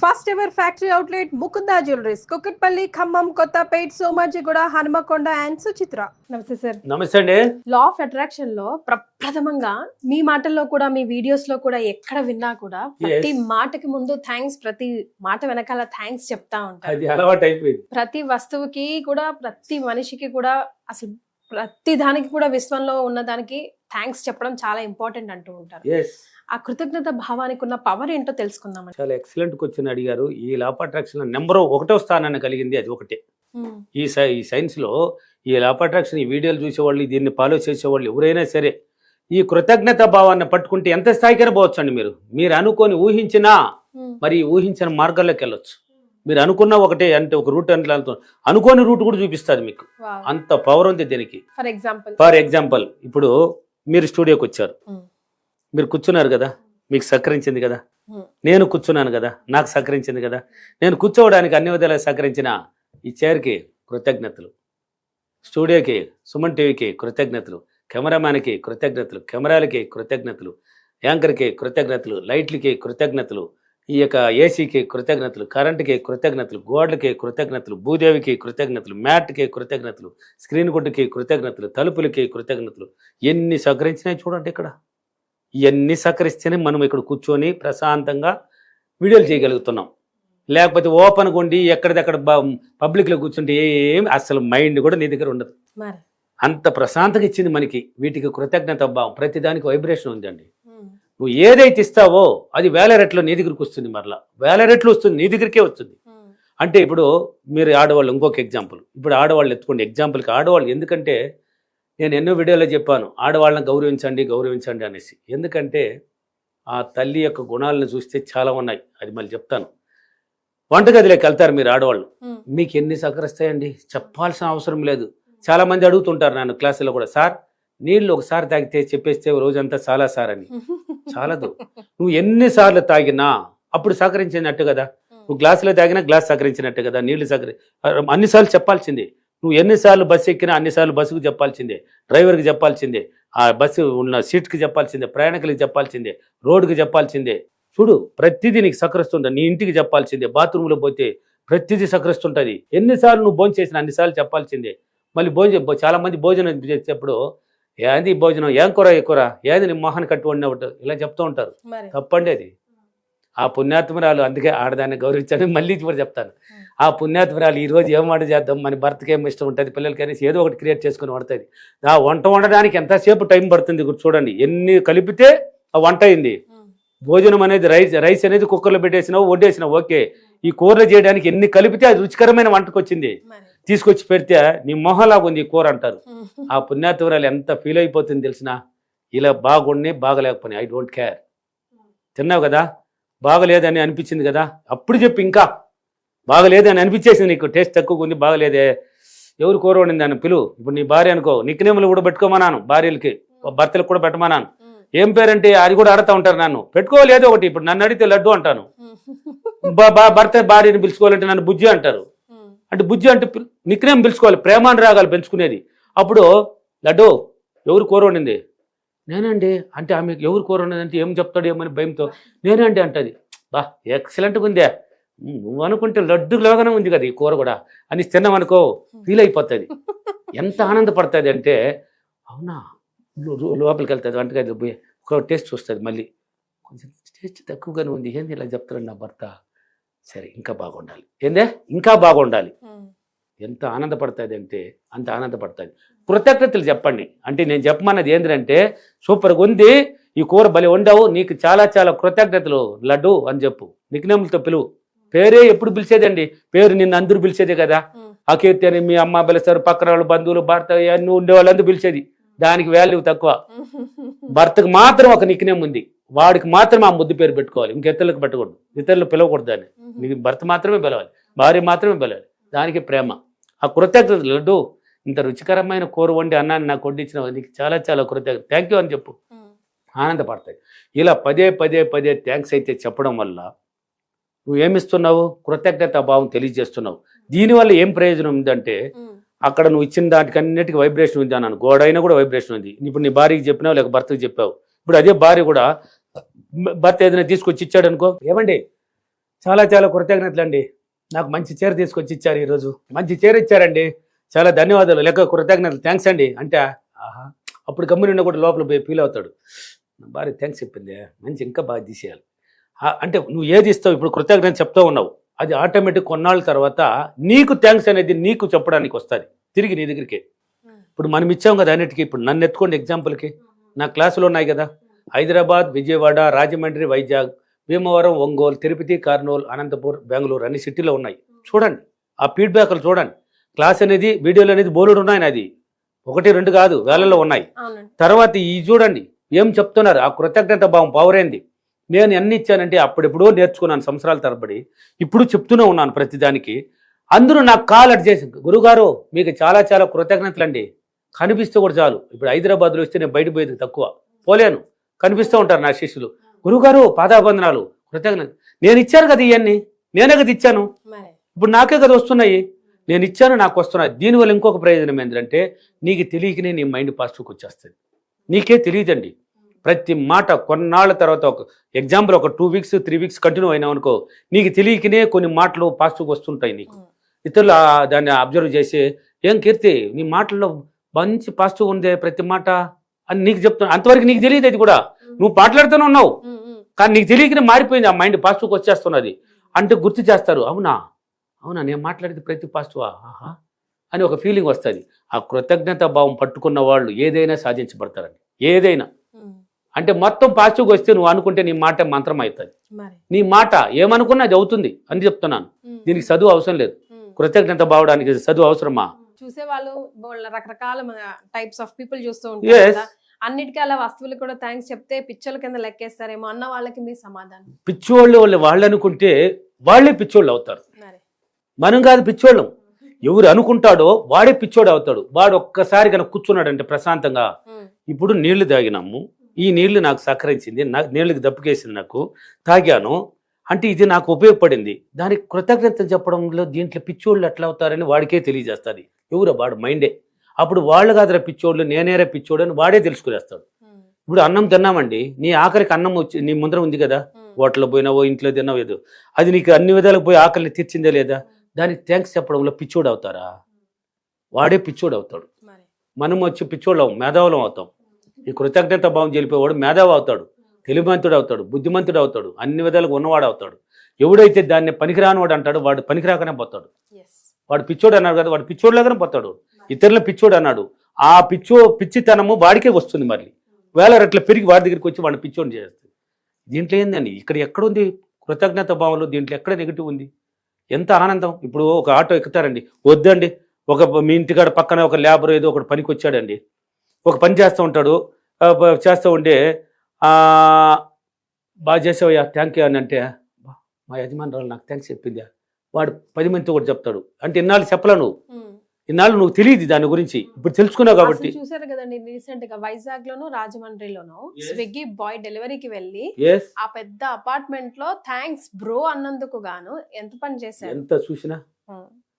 First ever factory outlet Mukunda jewelleries Kukatpally Khammam Kothapet Somajiguda Hanamkonda and Suchitra. నమస్తే sir. నమస్తే అండి. లా ఆఫ్ అట్రాక్షన్ లో ప్రప్రథమంగా మీ మాటల్లో కూడా మీ వీడియోస్ లో కూడా ఎక్కడ విన్నా కూడా ప్రతి మాటకి ముందు థ్యాంక్స్, ప్రతి మాట వెనకాల థ్యాంక్స్ చెప్తా ఉంటారు. అది అలవాటు అయిపోయింది. ప్రతి వస్తువుకి కూడా ప్రతి మనిషికి కూడా అసలు ప్రతి దానికి కూడా విశ్వంలో ఉన్న దానికి థ్యాంక్స్ చెప్పడం చాలా ఇంపార్టెంట్ అంటూ ఉంటారు. ఆ కృతజ్ఞత భావానికి ఉన్న పవర్ ఏంటో తెలుసుకుందాం. చాలా ఎక్సలెంట్ క్వశ్చన్ అడిగారు. ఈ లా ఆఫ్ అట్రాక్షన్ నెంబర్ 1వ స్థానాన్ని కలిగింది అది ఒకటే. ఈ సైన్స్ లో ఈ లా ఆఫ్ అట్రాక్షన్ ఈ వీడియోలు చూసేవాళ్ళు, దీన్ని ఫాలో చేసేవాళ్ళు ఎవరైనా సరే ఈ కృతజ్ఞత భావాన్ని పట్టుకుంటే ఎంత స్థాయికైనా పోవచ్చు అండి. మీరు అనుకొని ఊహించినా మరి ఊహించిన మార్గాల్లోకి వెళ్ళొచ్చు. మీరు అనుకున్న ఒకటే అంటే ఒక రూట్ అంటే అనుకోని రూట్ కూడా చూపిస్తుంది మీకు. అంత పవర్ ఉంది దీనికి. ఫర్ ఎగ్జాంపుల్ ఇప్పుడు మీరు స్టూడియోకి వచ్చారు, మీరు కూర్చున్నారు కదా, మీకు సహకరించింది కదా. నేను కూర్చున్నాను కదా, నాకు సహకరించింది కదా. నేను కూర్చోవడానికి అన్ని విధాలా సహకరించిన ఈ చైర్కి కృతజ్ఞతలు, స్టూడియోకి, సుమన్ టీవీకి కృతజ్ఞతలు, కెమెరామ్యాన్కి కృతజ్ఞతలు, కెమెరాలకి కృతజ్ఞతలు, యాంకర్కి కృతజ్ఞతలు, లైట్లకి కృతజ్ఞతలు, ఈ యొక్క ఏసీకి కృతజ్ఞతలు, కరెంటుకి కృతజ్ఞతలు, గోడలకి కృతజ్ఞతలు, భూదేవికి కృతజ్ఞతలు, మ్యాట్కి కృతజ్ఞతలు, స్క్రీన్ గుడ్డుకి కృతజ్ఞతలు, తలుపులకి కృతజ్ఞతలు. ఎన్ని సహకరించినాయి చూడండి. ఇక్కడ ఇవన్నీ సహకరిస్తేనే మనం ఇక్కడ కూర్చొని ప్రశాంతంగా వీడియోలు చేయగలుగుతున్నాం. లేకపోతే ఓపెన్గా ఉండి ఎక్కడిదక్కడ పబ్లిక్లో కూర్చుంటే ఏం అసలు మైండ్ కూడా నీ దగ్గర ఉండదు. అంత ప్రశాంతంగా ఇచ్చింది మనకి. వీటికి కృతజ్ఞత భావం. ప్రతిదానికి వైబ్రేషన్ ఉందండి. నువ్వు ఏదైతే ఇస్తావో అది వేల రెట్లు నీ దగ్గరికి వస్తుంది. మరలా వేల రెట్లు వస్తుంది, నీ దగ్గరికే వస్తుంది. అంటే ఇప్పుడు మీరు ఆడవాళ్ళు, ఇంకొక ఎగ్జాంపుల్, ఇప్పుడు ఆడవాళ్ళు ఎత్తుకోండి ఎగ్జాంపుల్కి. ఆడవాళ్ళు ఎందుకంటే నేను ఎన్నో వీడియోలో చెప్పాను ఆడవాళ్ళని గౌరవించండి గౌరవించండి అనేసి. ఎందుకంటే ఆ తల్లి యొక్క గుణాలను చూస్తే చాలా ఉన్నాయి. అది మళ్ళీ చెప్తాను. వంటగదిలోకి వెళ్తారు మీరు ఆడవాళ్ళు, మీకు ఎన్ని సహకరిస్తాయండి చెప్పాల్సిన అవసరం లేదు. చాలా మంది అడుగుతుంటారు నన్ను క్లాసులో కూడా, సార్ నీళ్ళు ఒకసారి తాగితే చెప్పేస్తే రోజంతా చాలా సార్ అని. చాలదు. నువ్వు ఎన్నిసార్లు తాగినా అప్పుడు సహకరించినట్టు కదా. నువ్వు గ్లాసులో తాగినా గ్లాస్ సహకరించినట్టు కదా. నీళ్లు అన్నిసార్లు చెప్పాల్సిందే. నువ్వు ఎన్నిసార్లు బస్సు ఎక్కినా అన్నిసార్లు బస్సుకు చెప్పాల్సిందే, డ్రైవర్కి చెప్పాల్సిందే, ఆ బస్సు ఉన్న సీట్కి చెప్పాల్సిందే, ప్రయాణికులకి చెప్పాల్సిందే, రోడ్డుకి చెప్పాల్సిందే. చూడు ప్రతిదీ నీకు సహకరిస్తుంటుంది. నీ ఇంటికి చెప్పాల్సిందే, బాత్రూంలో పోతే ప్రతిదీ సహకరిస్తుంటుంది. ఎన్నిసార్లు నువ్వు భోజనం చేసినా అన్నిసార్లు చెప్పాల్సిందే. మళ్ళీ చాలా మంది భోజనం చేసేటప్పుడు ఏది భోజనం, ఏం కూర ఏ కూర, ఏది నీ మొహాన్ని కట్టు వండినట్టు ఇలా చెప్తూ ఉంటారు. తప్పండి అది. ఆ పుణ్యాత్మరాలు, అందుకే ఆడదాన్ని గౌరవించాలని మళ్ళీ ఇప్పుడు చెప్తాను. ఆ పుణ్యాత్మరాలు ఈరోజు ఏం వంట చేద్దాం, మన భర్తకి ఏం ఇష్టం ఉంటుంది, పిల్లలకి అనేసి ఏదో ఒకటి క్రియేట్ చేసుకుని వండుతుంది. ఆ వంట వండడానికి ఎంతసేపు టైం పడుతుంది చూడండి. ఎన్ని కలిపితే ఆ వంట అయింది. భోజనం అనేది రైస్ అనేది కుక్కర్లో పెట్టేసినావు, వడ్డేసినావు, ఓకే. ఈ కూరలు చేయడానికి ఎన్ని కలిపితే అది రుచికరమైన వంటకు వచ్చింది. తీసుకొచ్చి పెడితే నీ మొహలాగా ఉంది ఈ కూర అంటారు. ఆ పుణ్యాత్మరాలు ఎంత ఫీల్ అయిపోతుంది తెలిసిన. ఇలా బాగుండి బాగలేకపోయినా ఐ డోంట్ కేర్. తిన్నావు కదా, బాగలేదని అనిపించింది కదా, అప్పుడు చెప్పి ఇంకా బాగలేదని అనిపించేసింది నీకు, టేస్ట్ తక్కువగా ఉంది, బాగలేదే, ఎవరు కూర వండింది అని పిలువు. ఇప్పుడు నీ భార్య అనుకో, నిక్నేములు కూడా పెట్టుకోమన్నాను, భార్యలకి భర్తలకు కూడా పెట్టమన్నాను. ఏం పేరంటే అది కూడా అడుగుతూ ఉంటారు నన్ను. పెట్టుకోలేదు ఒకటి. ఇప్పుడు నన్ను అడిగితే లడ్డు అంటాను, భర్త భార్యని పిలుచుకోవాలంటే నన్ను బుజ్జి అంటారు. అంటే బుజ్జి అంటే నిక్నేమ్ పిలుచుకోవాలి, ప్రేమానురాగాలు పెంచుకునేది. అప్పుడు లడ్డు ఎవరు కూర వండింది, నేనండి అంటే ఆమె ఎవరు కూర ఉన్నదంటే ఏం చెప్తాడు ఏమని భయంతో నేనండి అంటది. బా ఎక్సలెంట్గా ఉందే, నువ్వు అనుకుంటే లడ్డు లాగానే ఉంది కదా ఈ కూర కూడా అని తిన్నామనుకో ఫీల్ అయిపోతుంది. ఎంత ఆనందపడుతుంది అంటే, అవునా లోపలికి వెళ్తుంది వంటగది పోయి ఒక టేస్ట్ చూస్తుంది, మళ్ళీ కొంచెం టేస్ట్ తక్కువగానే ఉంది, ఏంది ఇలా చెప్తాడు నా భర్త, సరే ఇంకా బాగుండాలి, ఏందే ఇంకా బాగుండాలి. ఎంత ఆనందపడుతుంది అంటే అంత ఆనందపడుతుంది. కృతజ్ఞతలు చెప్పండి. అంటే నేను చెప్పమన్నది ఏంటంటే, సూపర్గా ఉంది ఈ కూర భలే వండావు, నీకు చాలా చాలా కృతజ్ఞతలు లడ్డు అని చెప్పు. నిక్నేములతో పిలువు. పేరే ఎప్పుడు పిలిచేదండి, పేరు నిన్ను అందరూ పిలిచేదే కదా. ఆ కీర్తి అని మీ అమ్మ పిలుస్తారు, పక్కన వాళ్ళు బంధువులు భర్త అన్నీ ఉండేవాళ్ళందరూ పిలిచేది. దానికి వాల్యూ తక్కువ. భర్తకు మాత్రం ఒక నిక్నేమ్ ఉంది, వాడికి మాత్రం ఆ ముద్దు పేరు పెట్టుకోవాలి, ఇంకెత్తలకు పెట్టకూడదు, ఇతరులు పిలవకూడదు అని. నీకు భర్త మాత్రమే పిలవాలి, భార్య మాత్రమే పిలవాలి. దానికి ప్రేమ. ఆ కృతజ్ఞతలు లడ్డు ఇంత రుచికరమైన కూర వండి అన్నాన్ని నాకు వడ్డించిన నీకు చాలా చాలా కృతజ్ఞత, థ్యాంక్ యూ అని చెప్పు. ఆనందపడతాయి. ఇలా పదే పదే పదే థ్యాంక్స్ అయితే చెప్పడం వల్ల నువ్వేమిస్తున్నావు, కృతజ్ఞత భావం తెలియజేస్తున్నావు. దీనివల్ల ఏం ప్రయోజనం ఉందంటే, అక్కడ నువ్వు ఇచ్చిన దానికి అన్నిటికీ వైబ్రేషన్ ఉంది అన్నాను, గోడ అయినా కూడా వైబ్రేషన్ ఉంది. ఇప్పుడు నీ భార్యకి చెప్పినావు లేక భర్తకి చెప్పావు. ఇప్పుడు అదే భార్య కూడా భర్త ఏదైనా తీసుకొచ్చి ఇచ్చాడు అనుకో, ఏమండి చాలా చాలా కృతజ్ఞతలు అండి. నాకు మంచి చీర తీసుకొచ్చి ఇచ్చారు ఈరోజు. మంచి చీర ఇచ్చారండి, చాలా ధన్యవాదాలు. లెక్క కృతజ్ఞతలు, థ్యాంక్స్ అండి అంటే ఆహా అప్పుడు గమ్మున కూడా లోపల పోయి ఫీల్ అవుతాడు. నా భార్య థ్యాంక్స్ చెప్పింది, మంచి ఇంకా బాగా తీసేయాలి. అంటే నువ్వు ఏది ఇస్తావు ఇప్పుడు కృతజ్ఞత చెప్తూ ఉన్నావు, అది ఆటోమేటిక్ కొన్నాళ్ళ తర్వాత నీకు థ్యాంక్స్ అనేది నీకు చెప్పడానికి వస్తుంది తిరిగి నీ దగ్గరికి. ఇప్పుడు మనం ఇచ్చాం కదా అన్నిటికీ. ఇప్పుడు నన్ను ఎత్తుకోండి ఎగ్జాంపుల్కి, నా క్లాసులో ఉన్నాయి కదా, హైదరాబాద్, విజయవాడ, రాజమండ్రి, వైజాగ్, భీమవరం, ఒంగోలు, తిరుపతి, కర్నూలు, అనంతపూర్, బెంగళూరు అన్ని సిటీలో ఉన్నాయి. చూడండి ఆ ఫీడ్బ్యాక్లు చూడండి. క్లాస్ అనేది వీడియోలు అనేది బోర్డు ఉన్నాయి, అది 1, 2 కాదు వేలలో ఉన్నాయి. తర్వాత ఈ చూడండి ఏం చెప్తున్నారు, ఆ కృతజ్ఞత భావం పవర్ ఏంది. నేను ఎన్ని ఇచ్చానంటే అప్పుడెప్పుడో నేర్చుకున్నాను సంవత్సరాల తరబడి, ఇప్పుడు చెప్తూనే ఉన్నాను ప్రతిదానికి. అందరూ నాకు కాల్ అట్ చేసి, గురుగారు మీకు చాలా చాలా కృతజ్ఞతలు అండి, కనిపిస్తే కూడా చాలు. ఇప్పుడు హైదరాబాద్లో వస్తే నేను బయట పోయేది తక్కువ, పోలేను, కనిపిస్తూ ఉంటారు నా శిష్యులు, గురుగారు పాదాబంధనాలు, కృతజ్ఞత. నేను ఇచ్చాను కదా ఇవన్నీ, నేనే కదా ఇచ్చాను, ఇప్పుడు నాకే కదా వస్తున్నాయి, నేను ఇచ్చాను నాకు వస్తున్నాయి. దీనివల్ల ఇంకొక ప్రయోజనం ఏంటంటే నీకు తెలియకనే నీ మైండ్ పాజిటివ్కి వచ్చేస్తుంది, నీకే తెలియదండి. ప్రతి మాట కొన్నాళ్ళ తర్వాత ఒక ఎగ్జాంపుల్ ఒక 2 వీక్స్ 3 వీక్స్ కంటిన్యూ అయినావు అనుకో, నీకు తెలియకనే కొన్ని మాటలు పాజిటివ్గా వస్తుంటాయి నీకు. ఇతరులు దాన్ని అబ్జర్వ్ చేసి, ఏం కీర్తి నీ మాటల్లో మంచి పాజిటివ్ ఉందే ప్రతి మాట అని నీకు చెప్తున్నా. అంతవరకు నీకు తెలియదు, అది కూడా నువ్వు మాట్లాడుతూనే ఉన్నావు కానీ నీకు తెలియకనే మారిపోయింది, ఆ మైండ్ పాజిటివ్కి వచ్చేస్తున్నది. అంటే గుర్తు చేస్తారు, అవునా అవునా నేను మాట్లాడేది ప్రతి పాజిటివా ఆహా అని ఒక ఫీలింగ్ వస్తుంది. ఆ కృతజ్ఞత భావం పట్టుకున్న వాళ్ళు ఏదైనా సాధించబడతారండి, ఏదైనా. అంటే మొత్తం పాజిటివ్గా వస్తే నువ్వు అనుకుంటే నీ మాట మంత్రం అవుతుంది, నీ మాట ఏమనుకున్నా అది అవుతుంది అని చెప్తున్నాను. దీనికి చదువు అవసరం లేదు, కృతజ్ఞత భావడానికి చదువు అవసరమా? చూసే వాళ్ళు రకరకాల టైప్స్ ఆఫ్ పీపుల్ చూస్తూ ఉంటారు, అన్నిటికీ అలా వస్తువులు కూడా థ్యాంక్స్ చెప్తే పిచ్చోళ్ళ కింద లెక్కేస్తారేమో అన్న వాళ్ళకి మీ సమాధానం? పిచ్చోళ్ళు వాళ్ళు అనుకుంటే వాళ్ళే పిచ్చోళ్ళు అవుతారు, మనం కాదు పిచ్చోళ్ళం. ఎవరు అనుకుంటాడో వాడే పిచ్చోడు అవుతాడు. వాడు ఒక్కసారి కనుక కూర్చున్నాడంటే ప్రశాంతంగా, ఇప్పుడు నీళ్లు తాగినాము, ఈ నీళ్లు నాకు సహకరించింది, నీళ్ళకి దప్పుకేసింది, నాకు తాగాను అంటే ఇది నాకు ఉపయోగపడింది, దానికి కృతజ్ఞత చెప్పడంలో దీంట్లో పిచ్చోళ్ళు ఎట్లా అవుతారని వాడికే తెలియజేస్తుంది. ఎవరో వాడు మైండే. అప్పుడు వాళ్ళు కాదురా పిచ్చోళ్ళు, నేనేరా పిచ్చోడు అని వాడే తెలుసుకునేస్తాడు. ఇప్పుడు అన్నం తిన్నామండి, నీ ఆఖరికి అన్నం వచ్చి నీ ముందర ఉంది కదా, హోటల్లో పోయినావో ఇంట్లో తిన్నావో ఏదో, అది నీకు అన్ని విధాలకు పోయి ఆకలిని తీర్చిందే లేదా, దానికి థ్యాంక్స్ చెప్పడంలో పిచ్చోడు అవుతారా? వాడే పిచ్చోడు అవుతాడు. మనం వచ్చి పిచ్చోళ్ళం మేధావులం అవుతాం. ఈ కృతజ్ఞత భావం తెలిపేవాడు మేధావి అవుతాడు, తెలివిమంతుడు అవుతాడు, బుద్ధిమంతుడు అవుతాడు, అన్ని విధాలుగా ఉన్నవాడు అవుతాడు. ఎవడైతే దాన్ని పనికిరానివాడు అంటాడు వాడు పనికిరాకనే పోతాడు. వాడు పిచ్చోడు అన్నాడు కదా, వాడు పిచ్చోడులాగానే పోతాడు. ఇతరుల పిచ్చోడు అన్నాడు, ఆ పిచ్చితనము వాడికే వస్తుంది, మళ్ళీ వేల రెట్ల పెరిగి వాడి దగ్గరికి వచ్చి వాడిని పిచ్చోడిని చేస్తుంది. దీంట్లో ఏందండి, ఇక్కడ ఎక్కడుంది కృతజ్ఞత భావంలో? దీంట్లో ఎక్కడ నెగిటివ్ ఉంది? ఎంత ఆనందం. ఇప్పుడు ఒక ఆటో ఎక్కుతారండి, వద్దండి మీ ఇంటికాడ పక్కన ఒక లేబర్ ఏదో ఒకటి పనికి వచ్చాడండి, ఒక పని చేస్తూ ఉంటాడు, చేస్తూ ఉంటే బాగా చేసావయ్యా థ్యాంక్ యూ అని అంటే, మా యజమానురాలు నాకు థ్యాంక్స్ చెప్పిందా, వాడు 10 మందితో కూడా చెప్తాడు. అంటే ఇన్నాళ్ళు చెప్పలా, ఇన్నాళ్ళు నువ్వు తెలియదు దాని గురించి, ఇప్పుడు తెలుసుకున్నావు కాబట్టి. చూసారు కదండి రీసెంట్ గా వైజాగ్ లోను రాజమండ్రిలోను స్విగ్గీ బాయ్ డెలివరీకి వెళ్ళి ఆ పెద్ద అపార్ట్మెంట్ లో థ్యాంక్స్ బ్రో అన్నందుకు గాను ఎంత పని చేశారు. ఎంత చూసినా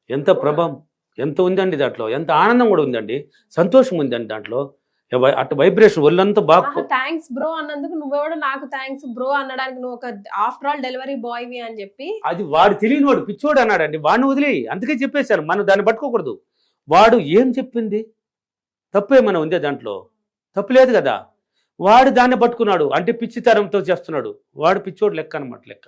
ఎంత ప్రభావం ఎంత ఉందండి దాంట్లో, ఎంత ఆనందం కూడా ఉందండి, సంతోషం ఉందండి దాంట్లో. అటు వైబ్రేషన్ ఒళ్ళంతా బాగా థ్యాంక్స్ బ్రో అన్నందుకు నువ్వెవడో నాకు థ్యాంక్స్ బ్రో అనడానికి, నువ్వు ఒక ఆఫ్టర్ ఆల్ డెలివరీ బాయ్ వి అని చెప్పి. అది వాడు తెలియని వాడు పిచ్చోడు అన్నాడండి, వాడిని వదిలేయి. అందుకే చెప్పేశారు, మనం దాన్ని పట్టుకోకూడదు. వాడు ఏం చెప్పింది తప్పేమైనా ఉందే దాంట్లో? తప్పులేదు కదా. వాడు దాన్ని పట్టుకున్నాడు అంటే పిచ్చితనంతో చేస్తున్నాడు, వాడు పిచ్చోడు లెక్క అనమాట, లెక్క.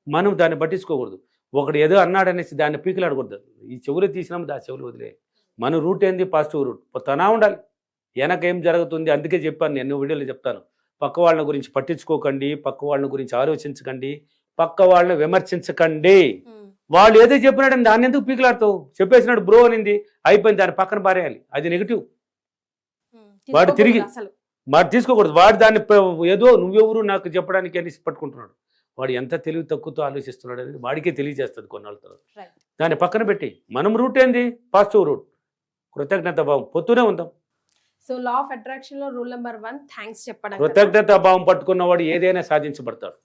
మనం దాన్ని పట్టించుకోకూడదు. ఒకడు ఏదో అన్నాడనేసి దాన్ని పీకిలాడకూడదు. ఈ చెవులు తీసినాము ఆ చెవులు వదిలే. మన రూట్ ఏంది? Positive route. పోతానా ఉండాలి, వెనకేం జరుగుతుంది. అందుకే చెప్పాను, నేను వీడియోలో చెప్తాను, పక్క వాళ్ళ గురించి పట్టించుకోకండి, పక్క వాళ్ళ గురించి ఆలోచించకండి, పక్క వాళ్ళని విమర్శించకండి. వాళ్ళు ఏదో చెప్పినాడని దాన్ని ఎందుకు పీకులాడుతావు? చెప్పేసినాడు బ్రో అనింది, అయిపోయింది, దాన్ని పక్కన పారేయాలి, అది నెగిటివ్. వాడు తిరిగి వాడు తీసుకోకూడదు. వాడు దాన్ని ఏదో నువ్వెవరు నాకు చెప్పడానికి అని పట్టుకుంటున్నాడు. వాడు ఎంత తెలివి తక్కువతో ఆలోచిస్తున్నాడు అనేది వాడికే తెలియజేస్తుంది కొన్నాళ్ళ తర్వాత. దాన్ని పక్కన పెట్టి మనం రూట్ ఏంది? పాజిటివ్ రూట్, కృతజ్ఞత భావం పొత్తునే ఉందాం. సో లా ఆఫ్ అట్రాక్షన్ లో రూల్ నెంబర్ 1 థ్యాంక్స్ చెప్పడం. కృతజ్ఞత భావం పట్టుకున్నవాడు ఏదైనా సాధించబడతాడు.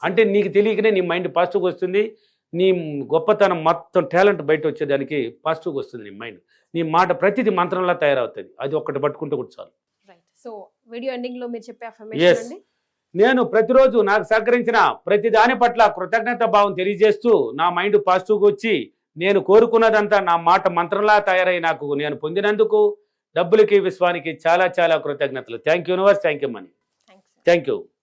అంటే నీకు తెలియకనే నీ మైండ్ పాజిటివ్గా వస్తుంది, నీ గొప్పతనం మొత్తం టాలెంట్ బయట వచ్చేదానికి పాజిటివ్గా వస్తుంది నీ మైండ్. నీ మాట ప్రతిదీ మంత్రంలా తయారవుతుంది, అది ఒక్కటి పట్టుకుంటూ కూడా చాలు. సో వీడియో ఎండింగ్ లో మీరు చెప్పే అఫర్మేషన్ అండి. నేను ప్రతిరోజు నాకు సహకరించిన ప్రతి దాని పట్ల కృతజ్ఞత భావం తెలియజేస్తూ నా మైండ్ పాజిటివ్గా వచ్చి నేను కోరుకున్నదంతా నా మాట మంత్రంలా తయారై నాకు నేను పొందినందుకు డబ్బులకి విశ్వానికి చాలా చాలా కృతజ్ఞతలు. Thank you universe, thank you money, thank you.